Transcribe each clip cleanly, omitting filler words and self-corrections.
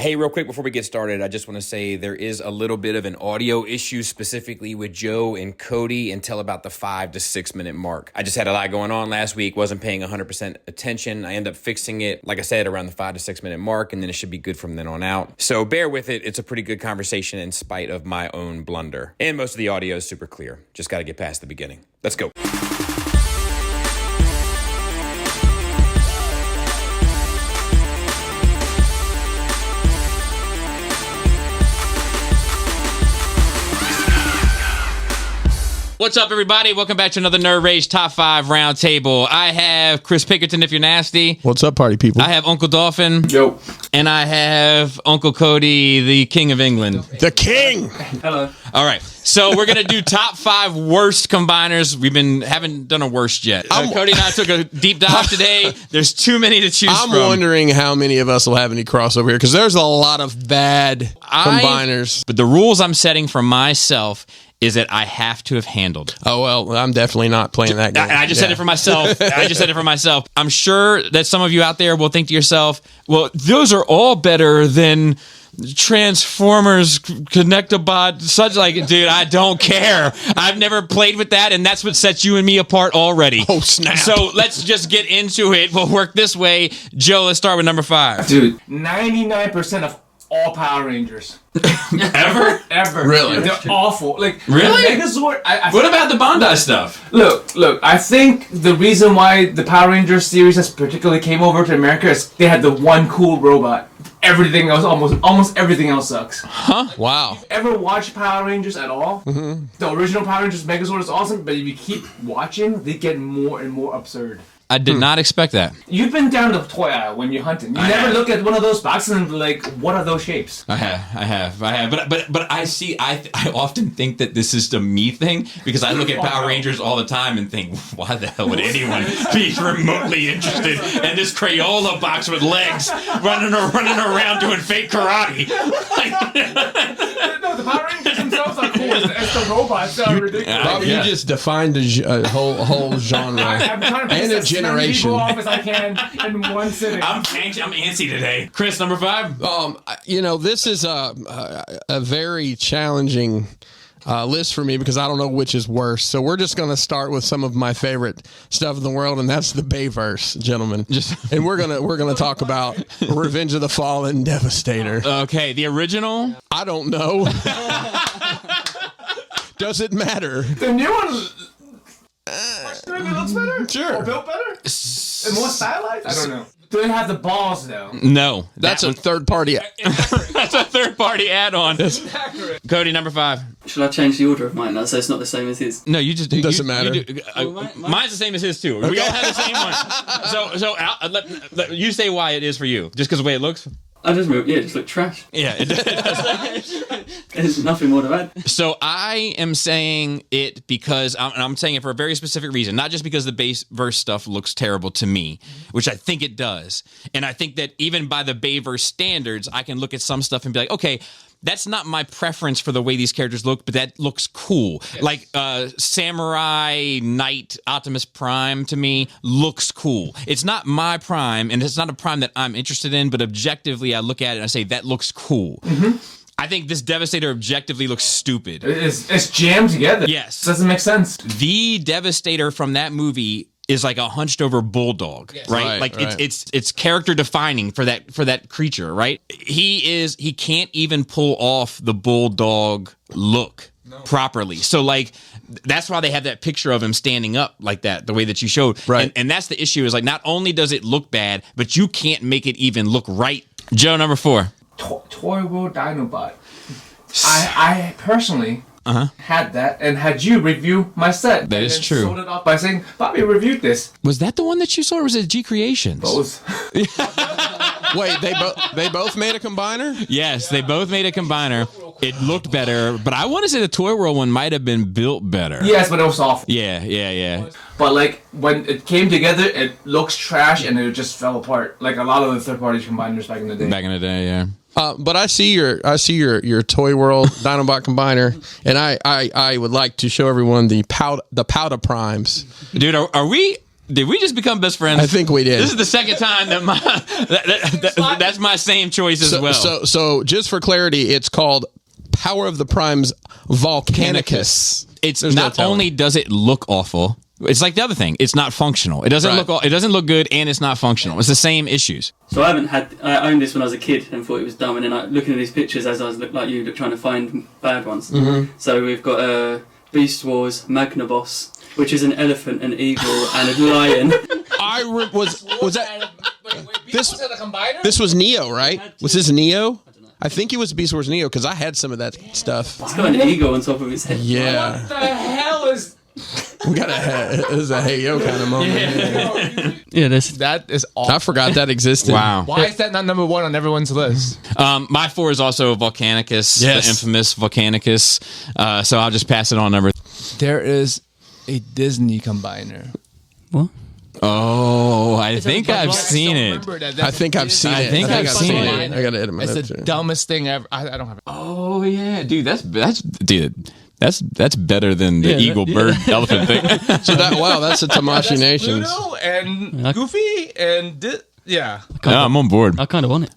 Hey, real quick before we get started, I just want to say there is a little bit of an audio issue specifically with Joe and Cody until about the 5 to 6 minute mark. I just had a lot going on last week, wasn't paying 100% attention. I ended up fixing it, like I said, around the 5 to 6 minute mark, and then it should be good from then on out. So bear with it. It's a pretty good conversation in spite of my own blunder. And most of the audio is super clear. Just got to get past the beginning. Let's go. What's up, everybody? Welcome back to another Nerd Rage Top 5 Roundtable. I have Chris Pickerton, if you're nasty. What's up, party people? I have Uncle Dolphin. Yo. And I have Uncle Cody, the King of England. The King! Hello. All right. So we're going to do top 5 worst combiners. Haven't done a worst yet. Cody and I took a deep dive today. There's too many to choose from. I'm wondering how many of us will have any crossover here, because there's a lot of bad combiners. But the rules I'm setting for myself is that I have to have handled. Oh, well, I'm definitely not playing that game. I just said it for myself. I'm sure that some of you out there will think to yourself, well, those are all better than Transformers, Connectobot, such like, dude, I don't care. I've never played with that, and that's what sets you and me apart already. Oh, snap. So let's just get into it. We'll work this way. Joe, let's start with number 5. Dude, 99% of all Power Rangers. Ever? Ever. Really? They're awful. Like, really? Megazord. What about the Bandai stuff? Look, I think the reason why the Power Rangers series has particularly came over to America is they had the one cool robot. Everything else, almost everything else sucks. Huh? Wow. Ever watch Power Rangers at all? Mm-hmm. The original Power Rangers Megazord is awesome, but if you keep watching, they get more and more absurd. I did not expect that. You've been down to the toy aisle when you're hunting. You never look at one of those boxes and be like, what are those shapes? I have. But I see. I often think that this is the me thing because I look at Power Rangers all the time and think, why the hell would anyone be remotely interested in this Crayola box with legs running around doing fake karate? No, the Power Rangers themselves are cool. It's the robots that are ridiculous. Bobby, you just defined a whole genre. I'm trying to and a generation. off as I can in one sitting. I'm antsy today. Chris, number 5. This is a very challenging list for me because I don't know which is worse. So we're just going to start with some of my favorite stuff in the world, and that's the Bayverse, gentlemen. And we're gonna talk about Revenge of the Fallen, Devastator. Okay, the original. I don't know. Does it matter? The new one. Maybe it looks better? Sure. Or built better? And more stylized? I don't know. Do they have the balls, though? No. That's a third party. That's a third party add-on. Cody, number 5. Should I change the order of mine now so it's not the same as his? No, you just do. Doesn't matter. Mine's the same as his, too. Okay. We all have the same one. So you say why it is for you. Just because of the way it looks? I just moved. Yeah, it just looked trash. Yeah, it does. There's nothing more to add. So I am saying it because I'm saying it for a very specific reason, not just because the Bayverse stuff looks terrible to me, which I think it does, and I think that even by the Bayverse standards, I can look at some stuff and be like, okay, that's not my preference for the way these characters look, but that looks cool. Yes. Like Samurai Knight Optimus Prime to me looks cool. It's not my Prime, and it's not a Prime that I'm interested in, but objectively I look at it and I say, that looks cool. Mm-hmm. I think this Devastator objectively looks stupid. It's jammed together. Yes. It doesn't make sense. The Devastator from that movie is like a hunched over bulldog, yes. Right? Like right. It's character defining for that creature, right? He can't even pull off the bulldog look properly. So like that's why they have that picture of him standing up like that, the way that you showed. Right. And that's the issue is like not only does it look bad, but you can't make it even look right. Joe, number 4. Toy World Dinobot. I personally had that and had you review my set. That is true. Sold it off by saying, Bobby reviewed this. Was that the one that you saw, or was it G Creations? Both. Wait, they both made a combiner? Yes, they both made a combiner. It looked better, but I want to say the Toy World one might have been built better. Yes, but it was awful. Yeah. But like when it came together, it looks trash and it just fell apart. Like a lot of the third-party combiners back in the day. Yeah. But I see your Toy World Dinobot combiner, and I would like to show everyone the Powder Primes. Dude, are we Did we just become best friends? I think we did. This is the second time that that's my same choice as well. So just for clarity, it's called Power of the Primes Volcanicus. It's not only does it look awful, it's like the other thing. It's not functional. It doesn't look good, and it's not functional. It's the same issues. So I owned this when I was a kid and thought it was dumb, and then looking at these pictures as I was trying to find bad ones. Mm-hmm. So we've got Beast Wars Magnaboss, which is an elephant, an eagle, and a lion. Was that this was Neo, right? Was this Neo? I think it was Beast Wars Neo because I had some of that stuff. It's got an eagle on top of its head. Yeah. What the hell is? We got this is a hey yo kind of moment. Yeah, that is awful. I forgot that existed. Wow. Why is that not number one on everyone's list? My 4 is also Volcanicus, the infamous Volcanicus. So I'll just pass it on number. There is a Disney combiner. What? Oh, I think I've seen it. I think I've seen it. I think I've seen it. I got to edit my It's notes the here. dumbest thing ever. I don't have it. Oh yeah, dude, that's better than the eagle bird elephant thing. So that's a Tamashii Nations. Pluto and Goofy and yeah. I'm on board. I kind of want it.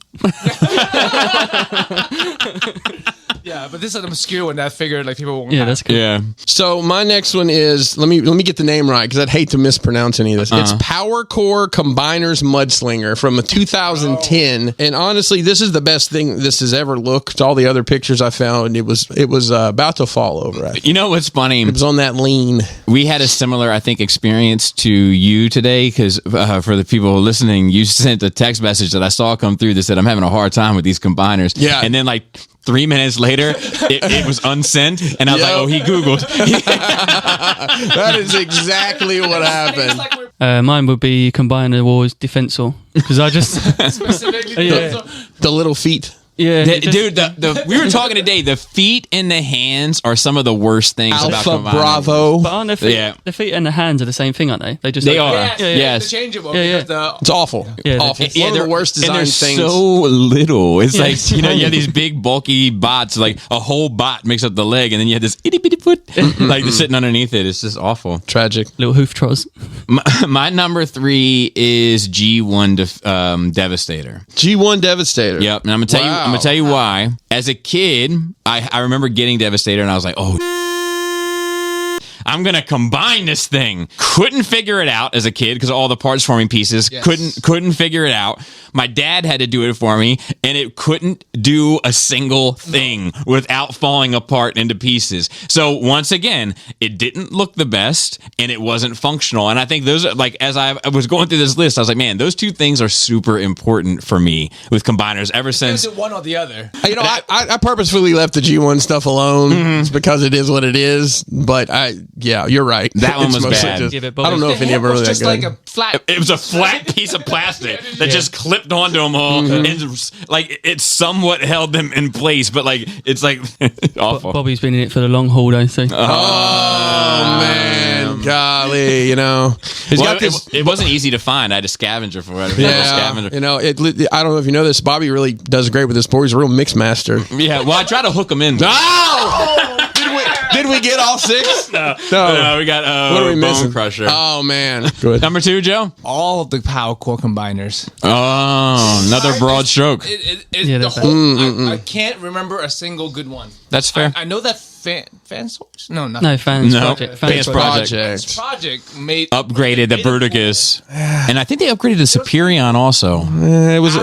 Yeah, but this is an obscure one that I figured like people won't. Yeah, have. that's good. Yeah. So my next one is let me get the name right because I'd hate to mispronounce any of this. It's Power Core Combiners Mudslinger from 2010, and honestly, this is the best thing this has ever looked. All the other pictures I found, it was about to fall over. You know what's funny? It was on that lean. We had a similar, I think, experience to you today because for the people listening, you sent a text message that I saw come through that said, "I'm having a hard time with these combiners." Yeah, and then like 3 minutes later, it was unsent, and I was like, "Oh, he Googled." That is exactly what happened. Mine would be Combiner Wars Defensor because I just Specifically, The little feet. yeah, Dude, we were talking today. The feet and the hands are some of the worst things about Alpha combiners. Bravo. But aren't the feet and the hands are the same thing, aren't they? They just They are. yes. Yes. Interchangeable. Yeah, because It's awful. Yeah, Awful. Yeah, One of they're the worst design and they're things. so little. It's Yeah, like, it's you tiny. have these big, bulky bots, like a whole bot makes up the leg, and then you have this itty bitty foot, like they're sitting underneath it. It's just awful. Tragic. little hoof trolls. My number 3 is G1 Devastator. G1 Devastator. Yep, and I'm gonna tell you why. As a kid, I remember getting Devastator, and I was like, oh. I'm gonna combine this thing. Couldn't figure it out as a kid because of all the parts forming pieces. Yes. Couldn't figure it out. My dad had to do it for me, and it couldn't do a single thing without falling apart into pieces. So once again, it didn't look the best, and it wasn't functional. And I think those are like, as I was going through this list, I was like, man, those two things are super important for me with combiners ever since. Is it one or the other? You know, I purposefully left the G1 stuff alone. It's because it is what it is. But yeah, you're right. That one It's was mostly bad. just- Yeah, but I don't know if any of them are was really just that like good. a flat. It was a flat piece of plastic that just clipped onto them all, and like it somewhat held them in place, but like it's like awful. Bobby's been in it for the long haul, don't you? Oh, man. Golly, you know. He's Well, got this. it wasn't easy to find. I had a scavenger for it. Yeah, you know, I don't know if you know this. Bobby really does great with this sport. He's a real mix master. Yeah, well, I try to hook them in. Oh! Did we get all 6? No, No, we got What are we Bone missing? Crusher. Oh man, good. Number 2, Joe. All of the Power Core combiners. Oh, another broad stroke. Yeah, The that's whole, I can't remember a single good one. That's fair. I know that fan source. No, not No, Fans No, Project. Fans Project. Project made Upgraded the Vertigus, and I think they upgraded the Superion also. It was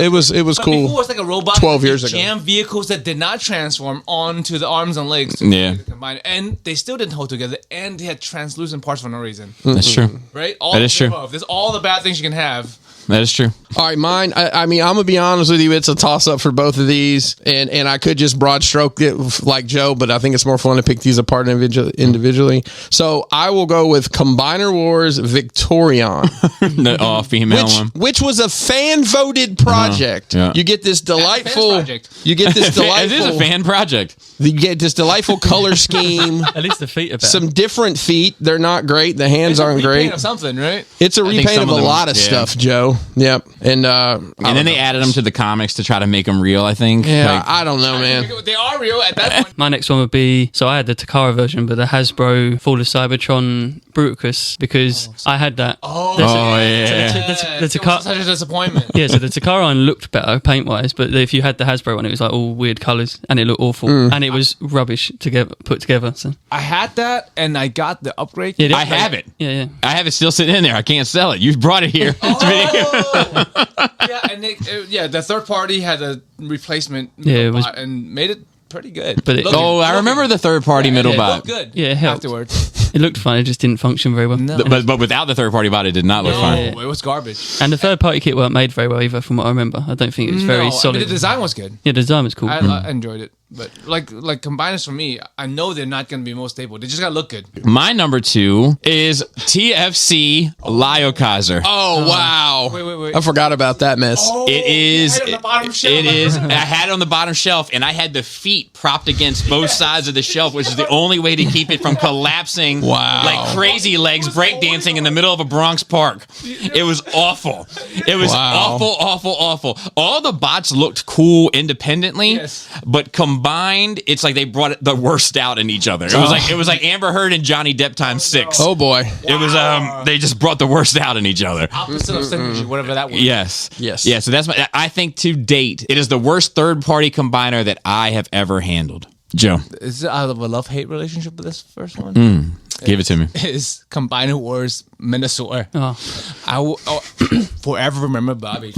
But cool. before, it's like a robot. 12 years ago. Jam vehicles that did not transform onto the arms and legs. Yeah. Combine, and they still didn't hold together, and they had translucent parts for no reason. That's true. Right? All That of is the true. above. There's all the bad things you can have. That is true. All right, mine. I mean, I'm gonna be honest with you. It's a toss up for both of these, and I could just broad stroke it like Joe, but I think it's more fun to pick these apart individually. So I will go with Combiner Wars Victorion, The female one. which was a fan voted project. Yeah. You get this delightful. project. You get this It is a delightful. fan project. You get this delightful color scheme. At least the feet are better. Some different feet. They're not great. The hands It's a aren't repaint great. of something, right? It's a think repaint some of of a them- lot of yeah. stuff, Joe. Yep. And And then they added them to the comics to try to make them real, I think. yeah, Like, I don't know, man. They are real at that point. My next one would be, so I had the Takara version, but the Hasbro Fall of Cybertron Bruticus because I had that. Oh, yeah. The Takara, such a disappointment. yeah, so the Takara one looked better paint-wise, but if you had the Hasbro one, it was like all weird colours and it looked awful. And it was rubbish put together. So. I had that and I got the upgrade. Yeah, I have it. Yeah. I have it still sitting in there. I can't sell it. You brought it here. Yeah, and the third party had a replacement. Yeah, it was- and made it pretty good. But it- I remember the third party middle It bot. looked good. Yeah, it helped. Afterwards. It looked fun, it just didn't function very well. No. But without the third party bot, it did not look fun. It was garbage. And the third-party kit weren't made very well either, from what I remember. I don't think it was very solid. I mean, the design was good. Yeah, the design was cool. I enjoyed it. But like combiners for me, I know they're not going to be most stable. They just got to look good. My number 2 is TFC Lyocaiser. Oh, wow. Wait. I forgot about that mess. It is. I had it on the bottom shelf. It is. I had it on the bottom shelf, and I had the feet propped against both sides of the shelf, which is the only way to keep it from collapsing. Wow. Like crazy legs breakdancing in the middle of a Bronx park. It was awful. It was Wow. awful. All the bots looked cool independently, Yes. but combined, it's like they brought the worst out in each other. It was like Amber Heard and Johnny Depp times 6. Oh, boy. It was they just brought the worst out in each other. Opposite of synergy, whatever that was. Yes. Yes. Yeah, so that's I think to date, it is the worst third-party combiner that I have ever handled. Joe, Is it out of a love-hate relationship with this first one? give it to me. Is Combiner Wars Minnesota. Oh. I will forever remember Bobby.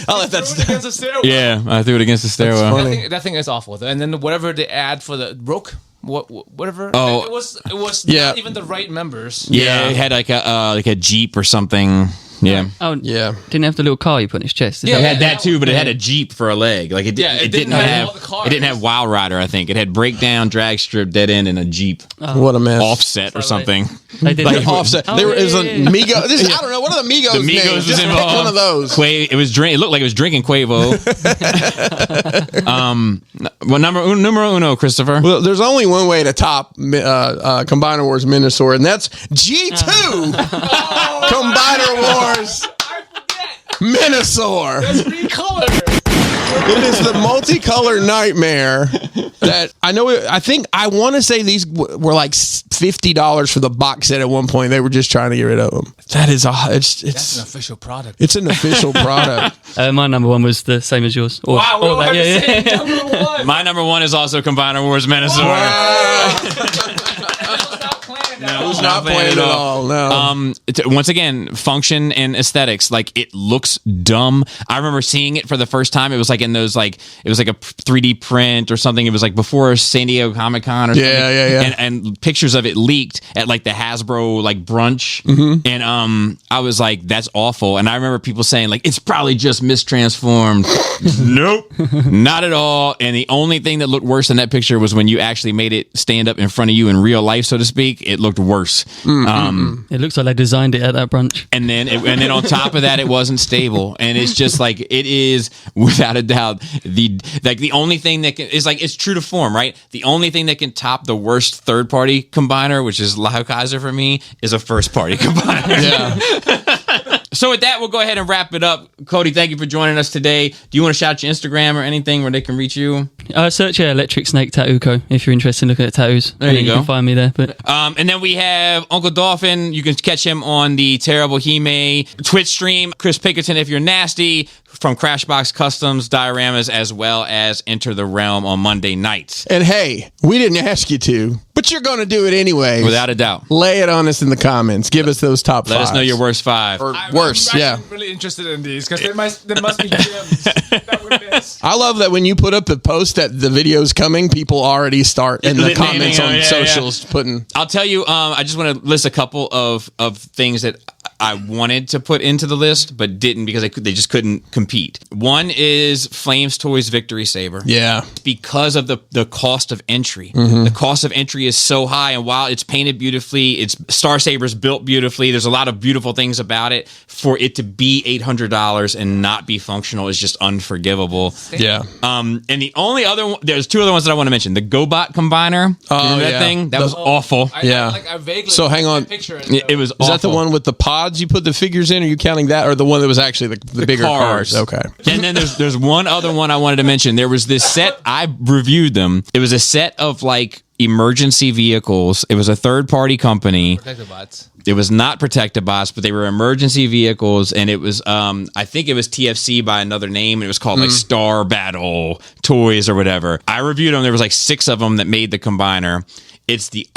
That's against the stairwell. Yeah, I threw it against the stairwell. That thing is awful. And then whatever they add for the Rook, whatever. Oh. it was Yeah. not even the right members. Yeah, it had like a Jeep or something. Yeah. Oh, Yeah. didn't it have the little car you put in his chest? Is Yeah, It that- had that too, but it had a Jeep for a leg. Like it didn't have all the cars. it didn't have Wild Rider, I think. It had breakdown, drag strip, dead end, and a Jeep. What a mess. Offset or something. They did Like Offset. Oh, There is yeah, a yeah, yeah. Migo. I don't know. What are the Migos? The Migos names? was Just pick involved. one of those. It looked like it was drinking Quavo. Well, numero uno, Christopher. Well, there's only one way to top Combiner Wars Minosaur, and that's G2 Combiner Wars Minosaur. It is the multicolor nightmare that I know. I want to say these were like $50 for the box set at one point. They were just trying to get rid of them. That is That's an it's official product. it's an official product. My number 1 was the same as yours. Or, Wow, we or all that, have yeah, the yeah. same number one. My number 1 is also Combiner Wars Minosaur. No, It's not playing at all. No. Once again, function and aesthetics. Like it looks dumb. I remember seeing it for the first time. It was like in those it was like a 3D print or something. It was like before San Diego Comic Con or something. Yeah. And pictures of it leaked at like the Hasbro like brunch. And I was like, that's awful. And I remember people saying like, it's probably just mistransformed. Nope, not at all. And the only thing that looked worse in that picture was when you actually made it stand up in front of you in real life, so to speak. It looked worse. It looks like they designed it at that brunch. And then on top of that, it wasn't stable. And it's just like it is without a doubt the only thing that is like it's true to form, right? The only thing that can top the worst third party combiner, which is Lyocaiser for me, is a first party combiner. Yeah. So with that, we'll go ahead and wrap it up. Cody, thank you for joining us today. Do you want to shout your Instagram or anything where they can reach you? Search Electric Snake Tattoo Co. if you're interested in looking at tattoos. There you go. You can find me there. But And then we have Uncle Dolphin. You can catch him on the Terrible Hime Twitch stream. Chris Pinkerton, if you're nasty, from Crashbox Customs dioramas, as well as Enter the Realm on Monday nights. And hey, we didn't ask you to, but you're going to do it anyway. Without a doubt. Lay it on us in the comments. Give us those top Let fives. us know your worst 5. Or worse, yeah. I'm really interested in these because there must be gems that we missed. I love that when you put up the post that the video's coming, people already start in the Naming comments them, on yeah, socials putting. I'll tell you, I just want to list a couple of things that I wanted to put into the list, but didn't because they just couldn't compete. One is Flames Toys Victory Saber. Yeah. Because of the cost of entry. Mm-hmm. The cost of entry is so high, and while it's painted beautifully, it's Star Saber's built beautifully, there's a lot of beautiful things about it. For it to be $800 and not be functional is just unforgivable. Yeah. And the only other one, there's 2 other ones that I want to mention. The GoBot Combiner. Oh, Remember that yeah. thing? That was awful. Yeah. I vaguely So hang on. picture it. It was Is that the awful. one with the pods you put the figures in? Are you counting that, or the one that was actually the bigger cars? Okay. And then there's one other one I wanted to mention. There was this set, I reviewed them. It was a set of like emergency vehicles. It was a third-party company. Protective bots. It was not Protectabots, but they were emergency vehicles, and it was I think it was TFC by another name, and it was called like Star Battle Toys or whatever. I reviewed them. There was like 6 of them that made the combiner.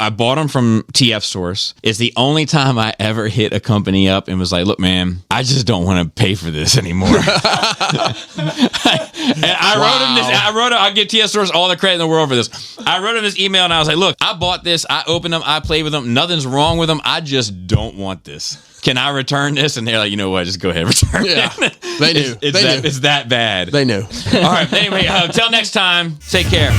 I bought them from TF Source. It's the only time I ever hit a company up and was like, look, man, I just don't want to pay for this anymore. And I wrote him, I'll give TF Source all the credit in the world for this. I wrote him this email and I was like, look, I bought this. I opened them. I played with them. Nothing's wrong with them. I just don't want this. Can I return this? And they're like, you know what? Just go ahead and return it. They knew. It's that bad. They knew. All right. Anyway, till next time, take care.